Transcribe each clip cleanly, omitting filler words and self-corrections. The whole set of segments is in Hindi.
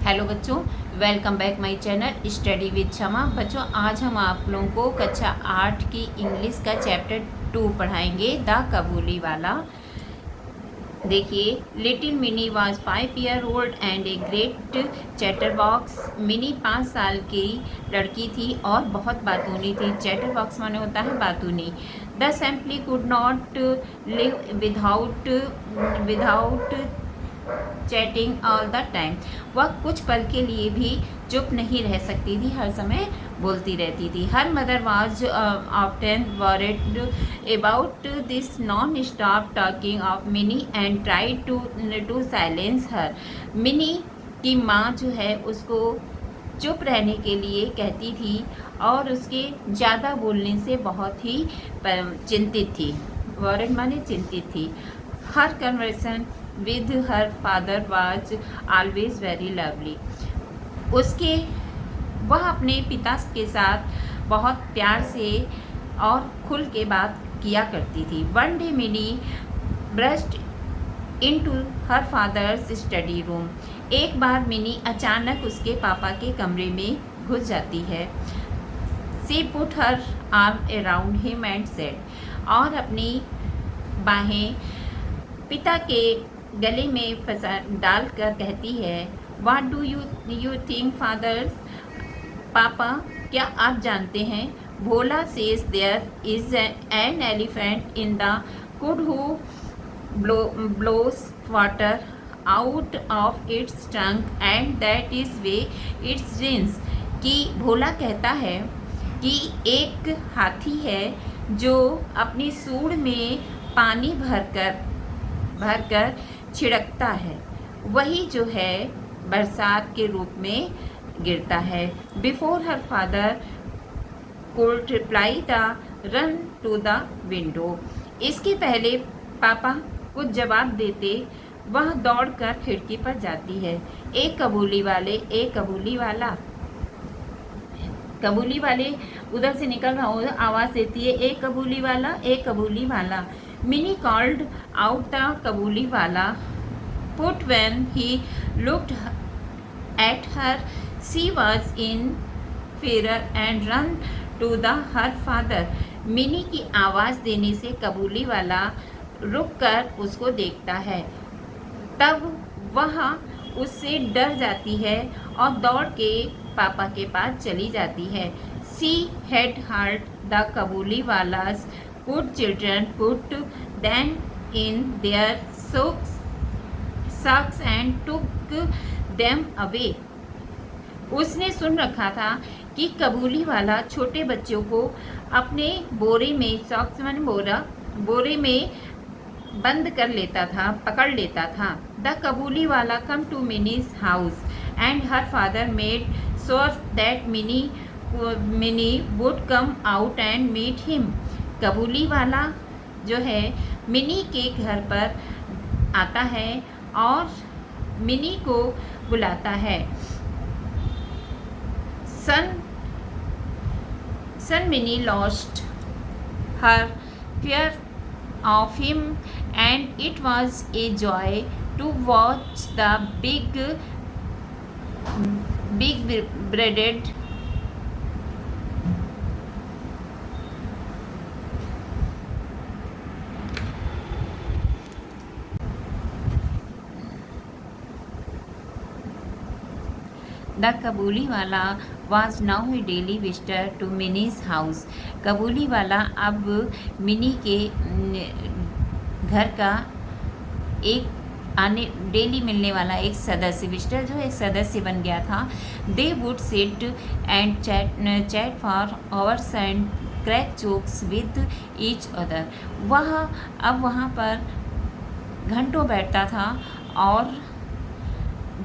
हेलो बच्चों, welcome back my channel study with क्षमा। बच्चों, आज हम आप लोगों को कक्षा 8 की इंग्लिश का चैप्टर 2 पढ़ाएंगे, द कबूली वाला। देखिए, little mini was 5 year old and a great chatterbox. Mini 5 साल की लड़की थी और बहुत बातूनी थी। चैटरबॉक्स माने होता है बातूनी। The simply could not live without chatting all the time. वह कुछ पल के लिए भी चुप नहीं रह सकती थी, हर समय बोलती रहती थी। Her mother was often worried about this non stop talking of Mini and try to silence her. Mini की माँ जो है उसको चुप रहने के लिए कहती थी और उसके ज़्यादा बोलने से बहुत ही चिंतित थी। वॉरिड माने चिंतित थी। Her conversation with her father was always very lovely. वह अपने पिता के साथ बहुत प्यार से और खुल के बात किया करती थी। One day mini burst into her father's study room. एक बार मिनी अचानक उसके पापा के कमरे में घुस जाती है। She put her arm around him and said, और अपनी बाहें पिता के गले में फंसा डालकर कहती है, what do you think fathers? पापा, क्या आप जानते हैं? Bhola says there is an elephant in the cloud who blows water out of its tongue and that is way it's rains. कि भोला कहता है कि एक हाथी है जो अपनी सूंड में पानी भरकर छिड़कता है, वही जो है बरसात के रूप में गिरता है। Before her father could reply the run to the window. इसके पहले पापा कुछ जवाब देते, वह दौड़कर खिड़की पर जाती है। एक कबूली वाला कबूली वाले उधर से निकल रहा हो, आवाज़ देती है, एक कबूली वाला। मिनी कॉल्ड आउट द कबूली वाला, but when he looked at her, she was in fear and ran to her father. Mini की आवाज़ देने से कबूली वाला रुककर उसको देखता है, तब वह उससे डर जाती है और दौड़ के पापा के पास चली जाती है। She had heard the कबूली वाला's good children put them in their socks and took them away. उसने सुन रखा था कि कबूली वाला छोटे बच्चों को अपने बोरे में, सॉक्स माने बोरे में बंद कर लेता था, पकड़ लेता था। The कबूली wala come to Mini's house and her father made sure that Mini would come out and meet him. कबूली वाला जो है मिनी के घर पर आता है और मिनी को बुलाता है। Soon Mini lost her fear of him, and it was a joy to watch the big bearded the कबूली wala was now a daily visitor to Minnie's house. कबूली वाला अब मिनी के घर का डेली मिलने वाला एक सदस्य, विजिटर जो एक सदस्य बन गया था। They would sit and chat for hours and crack jokes with each other. वह अब वहाँ पर घंटों बैठता था और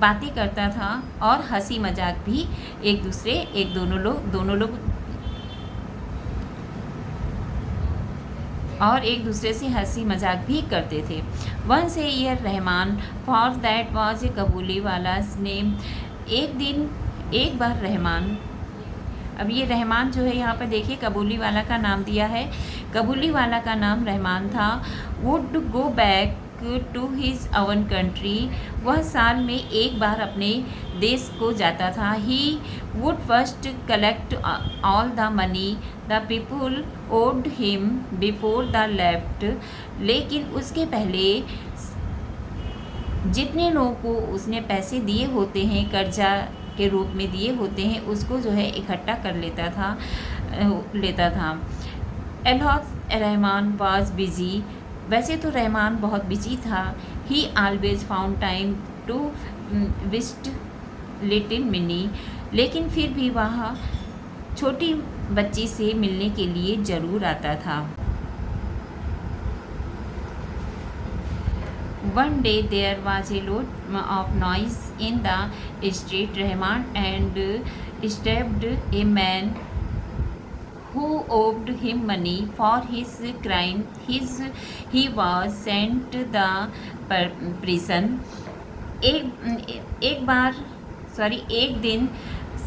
बातें करता था और हंसी मजाक भी दोनों लोग और एक दूसरे से हंसी मजाक भी करते थे। Once a year Rahman, for that was a Kabuli wala's name. एक बार रहमान, अब ये रहमान जो है यहाँ पर देखिए कबूली वाला का नाम दिया है, कबूली वाला का नाम रहमान था। Would go back to his own country, वह साल में एक बार अपने देश को जाता था। He would first collect all the money the people owed him before the left. लेकिन उसके पहले जितने लोगों को उसने पैसे दिए होते हैं, कर्जा के रूप में दिए होते हैं, उसको जो है इकट्ठा कर लेता था। Although Rahman was busy. वैसे तो रहमान बहुत बिजी था। He always found time to visit little Mini. लेकिन फिर भी वह छोटी बच्ची से मिलने के लिए ज़रूर आता था। One day there was a lot of noise in the street. Rahman and stepped a man who owed him money for his crime. He was sent the prison. एक दिन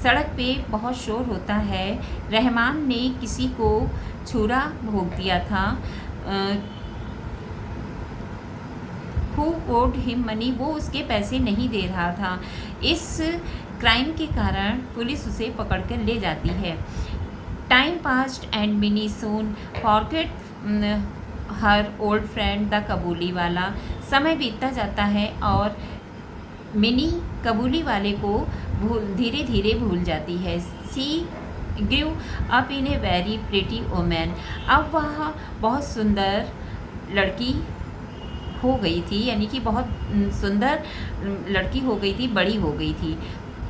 सड़क पे बहुत शोर होता है। रहमान ने किसी को छुरा भोग दिया था। Who owed him money, वो उसके पैसे नहीं दे रहा था। इस क्राइम के कारण पुलिस उसे पकड़ कर ले जाती है। Time passed and Mini soon forget her old friend the कबूली wala. समय बीतता जाता है और मिनी कबूली वाले को धीरे धीरे भूल जाती है। She grew up in a very pretty women. अब वह बहुत सुंदर लड़की हो गई थी, यानी कि बहुत सुंदर लड़की हो गई थी, बड़ी हो गई थी।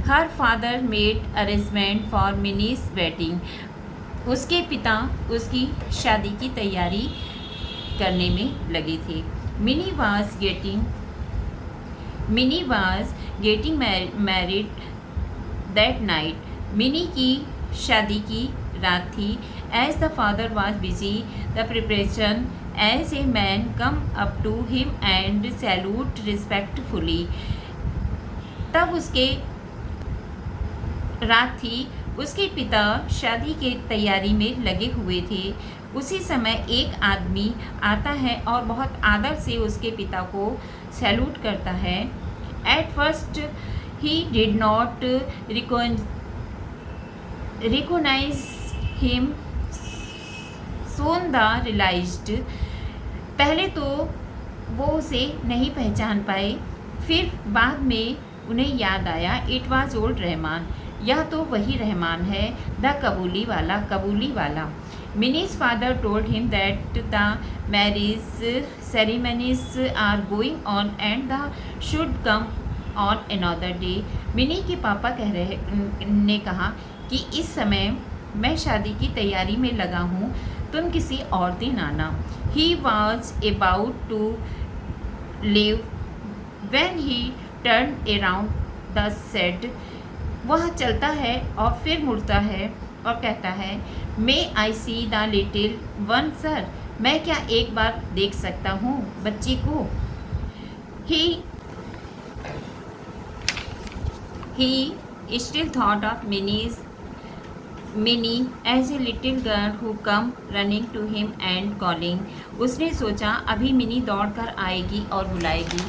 हर father made arrangement for minis wedding. उसके पिता उसकी शादी की तैयारी करने में लगे थे। Mini was getting married that night. Mini की शादी की रात थी। As the father was busy the preparation as a man come up to him and salute respectfully. तब उसके रात थी, उसके पिता शादी के तैयारी में लगे हुए थे। उसी समय एक आदमी आता है और बहुत आदर से उसके पिता को सैल्यूट करता है। At first he did not recognise him, soon the realised. पहले तो वो उसे नहीं पहचान पाए, फिर बाद में उन्हें याद आया, इट वाज ओल्ड रहमान, यह तो वही रहमान है, द कबूली वाला। Mini's father told him that the marriage ceremonies are going on and the should come on another day. Mini के पापा ने कहा कि इस समय मैं शादी की तैयारी में लगा हूँ, तुम किसी और दिन आना। He was about to leave when he turn around the said. वह चलता है और फिर मुड़ता है और कहता है, may I see the little one sir, मैं क्या एक बार देख सकता हूँ बच्ची को। He still thought of Mini as a little girl who come running to him and calling. उसने सोचा अभी मिनी दौड़ कर आएगी और बुलाएगी,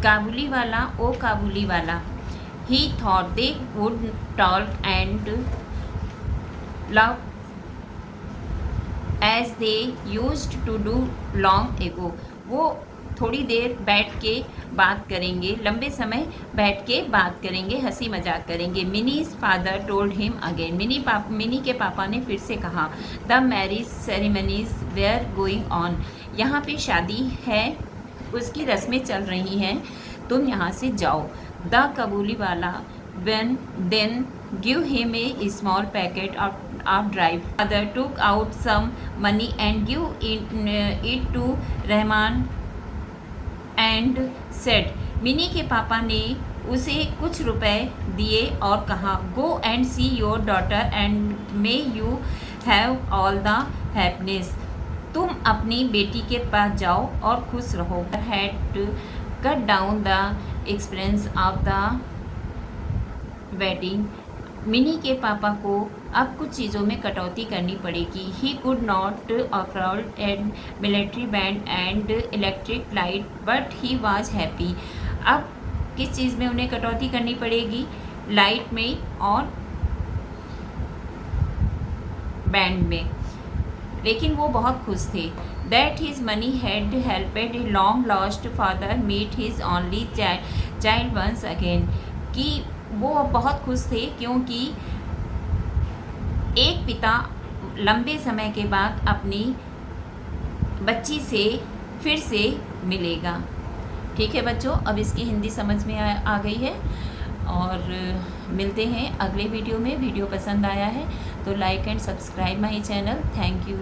काबुली वाला, ओ Kabuliwala. He thought they would talk and love as they used to do long ago. वो थोड़ी देर बैठ के बात करेंगे, लंबे समय बैठ के बात करेंगे, हंसी मजाक करेंगे। Mini's father told him again. Mini के पापा ने फिर से कहा, the marriage ceremonies were going on. यहाँ पे शादी है, उसकी रस्में चल रही हैं, तुम यहाँ से जाओ। द कबूली वाला then give him a small packet of dry. Father took out some money and give it to Rahman and said. Mini के पापा ने उसे कुछ रुपए दिए और कहा, go and see your daughter and may you have all the happiness. तुम अपनी बेटी के पास जाओ और खुश रहो। Had cut down the expense of the wedding. Mini के पापा को अब कुछ चीज़ों में कटौती करनी पड़ेगी। He could not afford and military band and electric light but he was happy. अब किस चीज़ में उन्हें कटौती करनी पड़ेगी? लाइट में और बैंड में, लेकिन वो बहुत खुश थे। That his money had helped long lost father meet his only child once again, कि वो बहुत खुश थे क्योंकि एक पिता लंबे समय के बाद अपनी बच्ची से फिर से मिलेगा। ठीक है बच्चों, अब इसकी हिंदी समझ में आ गई है और मिलते हैं अगले वीडियो में। वीडियो पसंद आया है तो like and subscribe my channel. Thank you.